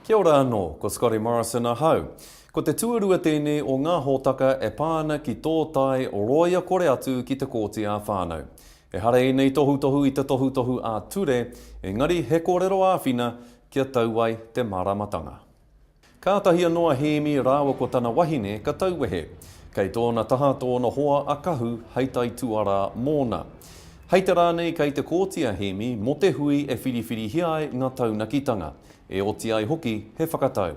Kia ora anō, ko Scotty Morrison a hau. Ko te tuarua tēnei o ngā hōtaka e pāna ki tō tai o roia kore atu ki te kōti a whānau. E hara e nei tohu i te tohu a ture, engari he kōrero āwhina kia tauai te maramatanga. Kātahi noa hēmi rāua ko tana wahine ka tauwehe, kei tōna taha tōna hoa a kahu heitai tuara mōna. Hei te rānei kei te kōti a hēmi, mo te hui e whiriwhiri hiai ngā taunakitanga, e oti ai hoki he whakatau.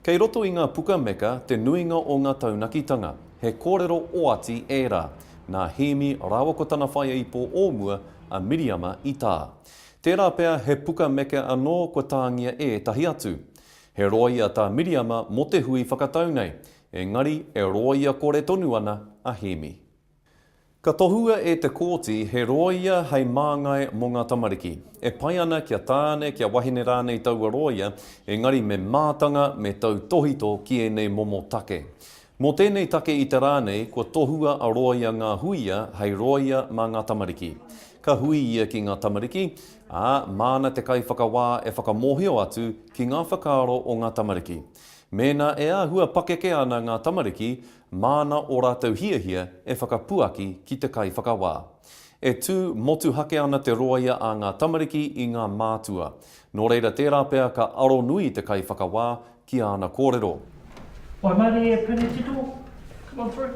Kei roto i ngā puka meka, te nuinga o ngā taunakitanga, he kōrero oati e rā, nā hēmi rāua ko tana whaia i pō ōmua a Miriama i tā. Tērā pēr he puka meka anō ko tāngia e tahi atu. He roia tā Miriama mo te hui whakatau nei, engari e roia kore tonu ana a hēmi. Ka tohua e te kōti he roia hei māngai mō ngā tamariki. E pai ana kia tāne kia wahine rānei taua roia, engari me mātanga me tau tohito ki e nei momo take. Mō tēnei take i te rānei, ko tohua a roia ngā huia hei roia mā ngā tamariki. Ka hui ia ki ngā tamariki, māna te kai whakawā e whakamohio atu ki ngā whakaaro o ngā tamariki. Mēnā e āhua pakeke ana ngā tamariki, māna o rātou hiahia e whakapuaki ki te kai whakawā. E tū motu hake ana te roia a ngā tamariki i ngā mātua. Nō reira tērā pēr ka aro nui te kai whakawā ki ana kōrero. Wai mare e pene tito, come on through.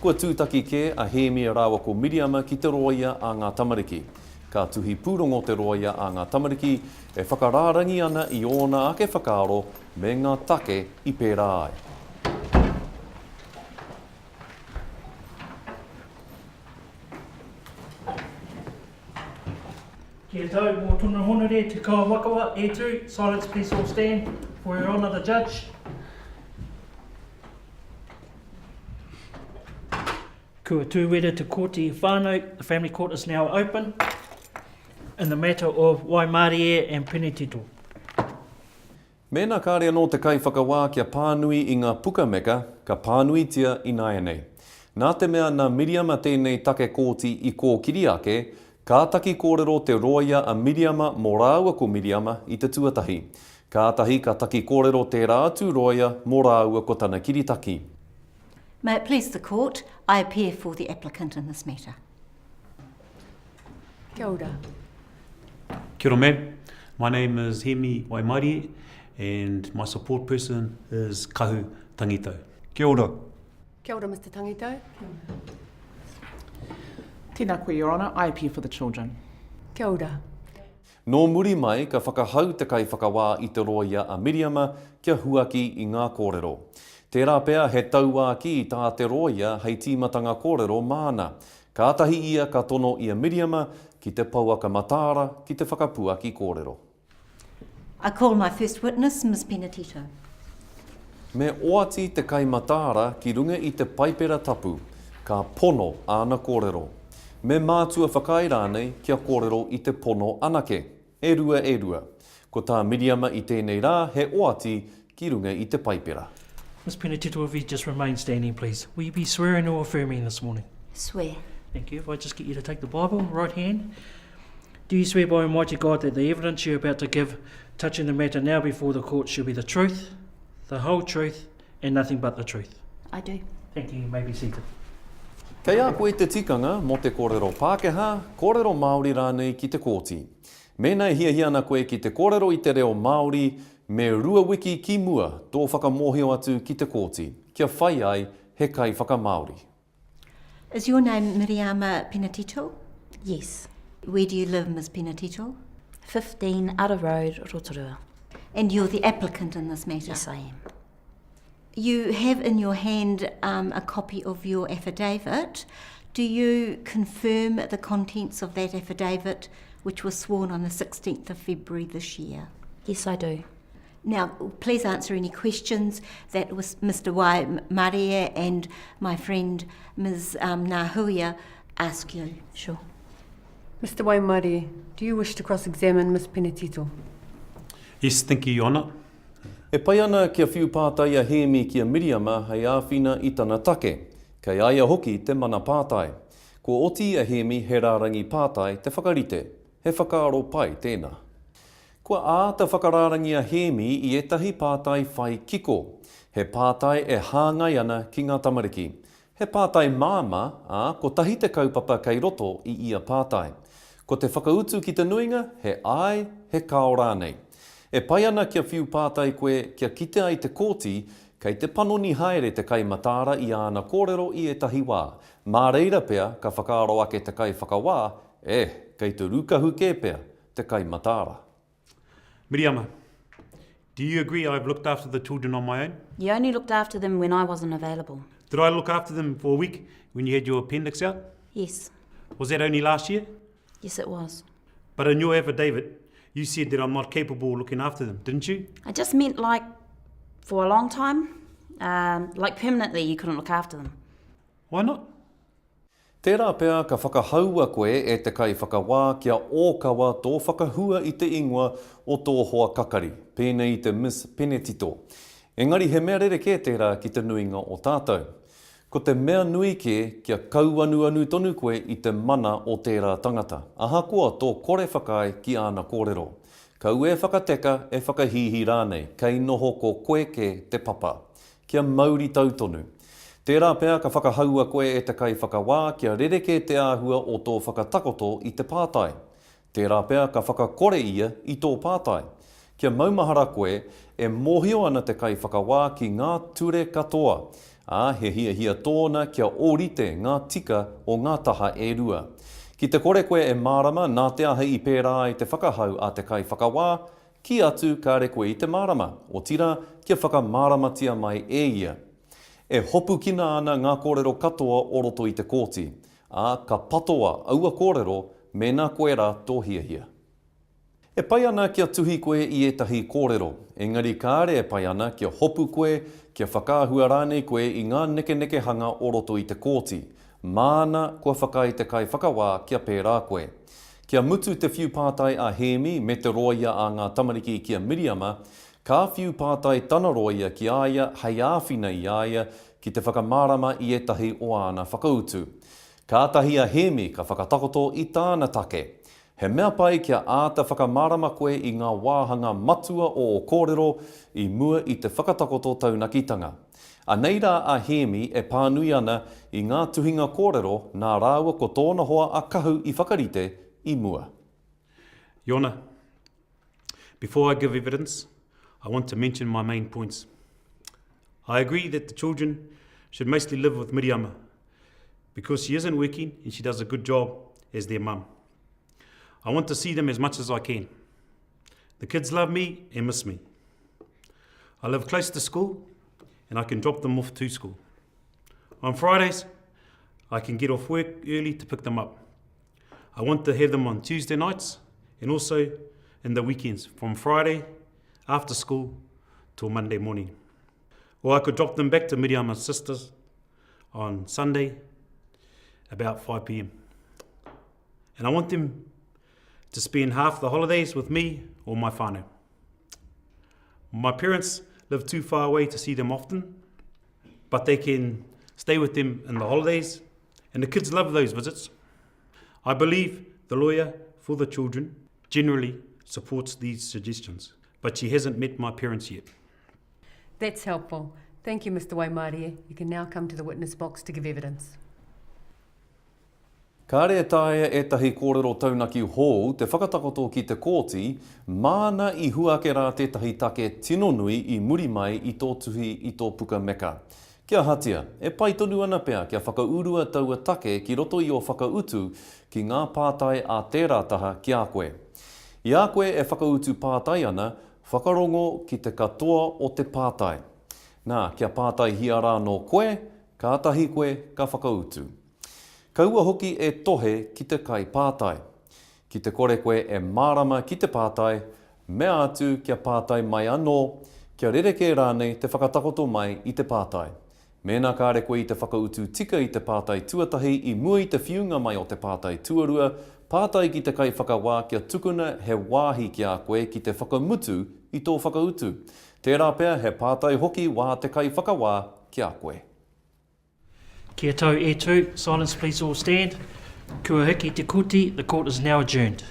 Kua tūtaki ke a hēmi rāua ko Miriama ki te roia a ngā tamariki. Ka tuhi pūrongo te roia a ngā tamariki e whakarārangi ana i ōna ake whakaaro me ngā take i pērā ai. Kia tau, mō tuna honore, te kaua wakawa, e tū, silence please all stand for your honour the judge. Kua tūwera te kōti i whānau, the family court is now open in the matter of Waimarie and Penetito. Mēnā kāre anō te kai whakawā kia pānui i ngā puka meka, ka pānuitia i nāia nei. Nā te mea nā Miriama tēnei take kōti i kō kiri ake, kātaki kōrero te roia a Miriama mō rāua ko Miriama i te tuatahi. Kātahi ka taki kōrero te rātu roia mō rāua ko tana kiritaki. May it please the court, I appear for the applicant in this matter. Kia ora. Kia ora, ma'am. My name is Hemi Waimarie and my support person is Kahu Tangitau. Kia ora. Kia ora, Mr. Tangitau. Tēnā koe, Your Honour, I appear for the children. Kia ora. Nō muri mai ka whakahau te kai whakawā i te roia a Miriama kia huaki i ngā kōrero. Tērā pēr he taua ki i tā te roia hei tīmatanga kōrero māna. Kātahi ia ka tono i a Miriama ki te pauaka matāra ki te whakapuaki kōrero. I call my first witness, Ms. Penetito. Me oati te kai matāra ki runga i te paipera tapu, ka pono ana kōrero. Me mātua whakai rānei kia kōrero i te pono anake. E rua. Ko tā Miriama i tēnei rā he oati ki runga i te paipera. Ms. Penetito, if you just remain standing, please. Will you be swearing or affirming this morning? Swear. Thank you. If I just get you to take the Bible, right hand. Do you swear by Almighty God that the evidence you're about to give touching the matter now before the court shall be the truth, the whole truth, and nothing but the truth? I do. Thank you. You may be seated. Kei a koe te tikanga mo te kōrero Pākehā, kōrero Māori rānei ki te kōti. Mēnei hiana koe ki te kōrero i te reo Māori, me rua wiki ki mua tō whakamohio atu ki te kōti, kia whai ai he kai whakamāori. Is your name Miriama Penetito? Yes. Where do you live, Ms. Penetito? 15 Ara Road, Rotorua. And you're the applicant in this matter? Yes, I am. You have in your hand a copy of your affidavit. Do you confirm the contents of that affidavit, which was sworn on the 16th of February this year? Yes, I do. Now, please answer any questions that was Mr. Waimarie and my friend Ms. Nahuia ask you. Sure. Mr. Waimarie, do you wish to cross-examine Ms. Penetito? Yes, thank you, Your Honour. E pai ana kia whiupātai a hēmi ki a Miriama hei āwhina i tana take, kei aia hoki te mana pātai. Ko oti a hēmi he rārangi pātai te whakarite, he whakaaro pai tēnā. Kua āta whakararangia hemi I etahi pātai whai kiko. He pātai e hāngai ana ki ngā tamariki. He pātai māma, ko tahi te kaupapa kei roto I ia pātai. Ko te whakautu ki te nuinga, he ai, he kao rānei. E pai ana kia whiu pātai koe kia kite ai te kōti, kei te panoni haere te kai matara I ana kōrero I etahi wā. Mā reira pea, ka whakaaro ake te kai whakawā, kei te rukahu kē pea, te kai matara. Miriama, do you agree I've looked after the children on my own? You only looked after them when I wasn't available. Did I look after them for a week when you had your appendix out? Yes. Was that only last year? Yes, it was. But in your affidavit, you said that I'm not capable of looking after them, didn't you? I just meant for a long time. Permanently you couldn't look after them. Why not? Tērā pea ka whakahaua koe e te kai whakawā kia ōkawa tō whakahua I te ingoa o tō hoa kakari, pēnei te Miss Penetito. Engari he mea rereke tērā ki te nuinga o tātou. Ko te mea nui kia kauanu tonu koe I te mana o tērā tangata. Ahakoa tō kore whakai ki ana kōrero. Kau e whakateka e whakahihi rānei, kei noho ko koe ke te papa. Kia mauri tautonu. Tērā pea ka whakahaua koe e te kai whakawā kia rereke te āhua o tō whakatakoto I te pātai. Tērā pea ka whakakore ia I tō pātai. Kia maumahara koe e mōhio ana te kai whakawā ki ngā ture katoa. He hia tōna kia ōrite ngā tika o ngā taha e rua. Ki te kore koe e mārama nā te aha I pērā I te whakahau a te kai whakawā, ki atu kāre koe I te mārama. O tira kia whakamāramatia mai e ia. E hopu kina ana ngā kōrero katoa o roto I te kōti. Ka patoa aua kōrero me nā koe rā tōhiahia. E pai ana kia tuhi koe I etahi kōrero. Engari kāre e pai ana kia hopu koe, kia whakāhua rānei koe I ngā neke hanga o roto I te kōti. Māna kua whakai te kai whakawā kia pērā koe. Kia mutu te whiu pātai a Hemi me te roia a ngā tamariki kia Miriama, ka whiu pātai tana roia ki aia hei āwhina I aia ki te whakamārama I etahi o ana whakautu. Ka tahi a Hemi ka whakatakoto I tāna take. He mea pai kia āta whakamārama koe I ngā wāhanga matua o kōrero I mua I te whakatakoto taunakitanga. Anei rā a Hemi e pānui ana I ngā tuhinga kōrero nā rāua ko tōna hoa a kahu I whakarite I mua. Your Honour, before I give evidence, I want to mention my main points. I agree that the children should mostly live with Miriama because she isn't working and she does a good job as their mum. I want to see them as much as I can. The kids love me and miss me. I live close to school and I can drop them off to school. On Fridays, I can get off work early to pick them up. I want to have them on Tuesday nights and also in the weekends from Friday after school till Monday morning. Or I could drop them back to Miriama's sisters on Sunday about 5 p.m. And I want them to spend half the holidays with me or my whānau. My parents live too far away to see them often, but they can stay with them in the holidays, and the kids love those visits. I believe the lawyer for the children generally supports these suggestions, but she hasn't met my parents yet. That's helpful. Thank you, Mr. Waimarie. You can now come to the witness box to give evidence. Ka rea taia etahi kōrero taunaki hou te whakatakoto ki te kōti, māna I huake rā tētahi take tino nui I muri mai I tō tuhi I tō puka meka. Kia hatia, e pai tonu ana pea kia whakaurua taua take ki roto I o whakautu ki ngā pātai a tērā taha ki a koe. I a koe e whakautu pātai ana, whakarongo ki te katoa o te pātai. Nā, kia pātai hia rā no koe, ka atahi koe ka whakautu. Kaua hoki e tohe ki te kai pātai. Ki te kore koe e mārama ki te pātai, mea atu kia pātai mai anō, kia rereke rānei te whakatakoto mai I te pātai. Mēnā kāre koe I te whakautu tika I te pātai tuatahi I mua I te whiunga mai o te pātai tuarua, pātai ki te kai whakawā kia tukuna he wāhi ki a koe ki te whakamutu I tō whakautu. Tērā pea he pātai hoki wā te kai whakawā ki a koe. Kia tau e tū. Silence, please all stand. Kua hiki te kuti. The court is now adjourned.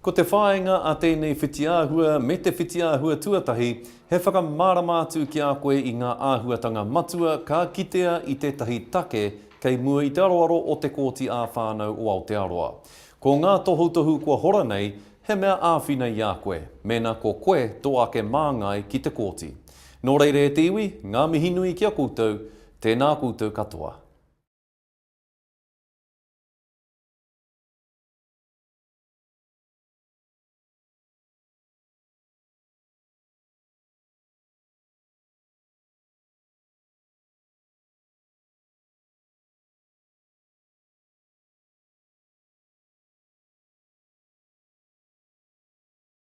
Ko te whāinga a tēnei whitiāhua me te whitiāhua tuatahi, he whakamarama ki a koe i ngā āhuatanga matua ka kitea i tētahi take kei mua i te aroaro o te kōti a whānau o Aotearoa. Ko ngā tohutohu kua hora nei, he mea āwhina i a koe, mena ko koe tō ake māngai ki te kōti. Nō reire te iwi, ngā mihi nui kia koutou, tēnā koutou katoa.